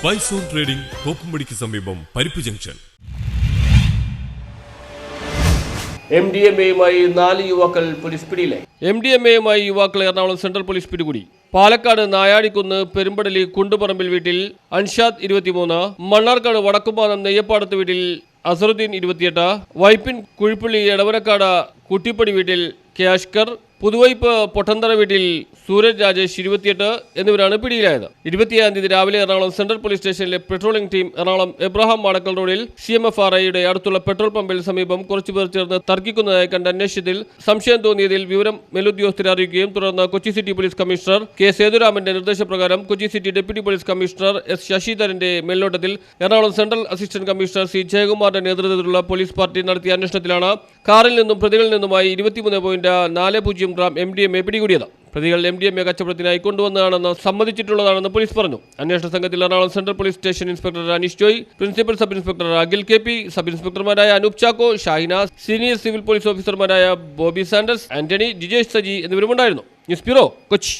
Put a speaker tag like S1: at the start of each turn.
S1: പൈസോൺ trading തോപ്പുംപടിക്ക് സമീപം പരിപ്പ് junction.
S2: MDMA-യുമായി 4 യുവാക്കൾ പോലീസ് പിടിയിലായി.
S3: MDMA-യുമായി യുവാക്കളെ എറണാകുളം സെൻട്രൽ പോലീസ് പിടികൂടി. പാലക്കാട് നായാടിക്കുന്ന് പെരുമ്പടലി കുണ്ടുപറമ്പിൽ വീട്ടിൽ അൻഷാദ് 23, മണ്ണാർക്കാട് വടക്കുംപാനം നെയ്യപ്പാടത്ത് വീട്ടിൽ അസറുദ്ദീൻ 28, വൈപ്പിൻ കുഴിപ്പള്ളി എടവനക്കാട് കുട്ടിപ്പടി വീട്ടിൽ കെ അഷ്കർ, പുതുവൈപ്പ് പൊട്ടന്തറ വീട്ടിൽ സൂരജ് രാജേഷ് 28 എന്നിവരാണ് പിടിയിലായത്. 27-ാം തീയതി രാവിലെ എറണാകുളം സെൻട്രൽ പോലീസ് സ്റ്റേഷനിലെ patrolling team Ernakulam Abraham Madakkal റോഡിൽ CMFRIയുടെ അടുത്തുള്ള പെട്രോൾ പമ്പിൽ സമീപം കുറച്ചുപേർ ചേർന്ന് തർക്കിക്കുന്നതായി കണ്ട അന്വേഷണത്തിൽ സംശയം തോന്നിയതിൽ വിവരം മേലുദ്യോഗസ്ഥരെ അറിയിക്കുകയും തുടർന്ന് Kochi city police commissioner K സേതുരാമന്റെ നിർദ്ദേശപ്രകാരം Kochi city deputy police commissioner S ശശിധരന്റെ മേൽനോട്ടത്തിൽ Ernakulam central assistant commissioner C ജയകുമാറിന്റെ നേതൃത്വത്തിലുള്ള പോലീസ് പാർട്ടി നടത്തിയ അന്വേഷണത്തിലാണ് കാറിൽ നിന്നും പ്രതികളിൽ നിന്നുമായി 23.40 ഗ്രാം MDMA പിടികൂടിയത്. പ്രതികൾ MDMA കച്ചവടത്തിനായി കൊണ്ടുവന്നതാണെന്ന് സമ്മതിച്ചിട്ടുള്ളതാണെന്ന് പോലീസ് പറഞ്ഞു. അന്വേഷണ സംഘത്തിൽ Ernakulam central police station inspector Anish Joy, principal sub inspector Akhil KP, sub ഇൻസ്പെക്ടർമാരായ Anoop Chacko, Shahinas, senior civil police ഓഫീസർമാരായ ബോബി സാൻഡേഴ്സ്, ആന്റണി, ജിജേഷ് സജി എന്നിവരുമുണ്ടായിരുന്നു. News bureau, Kochi.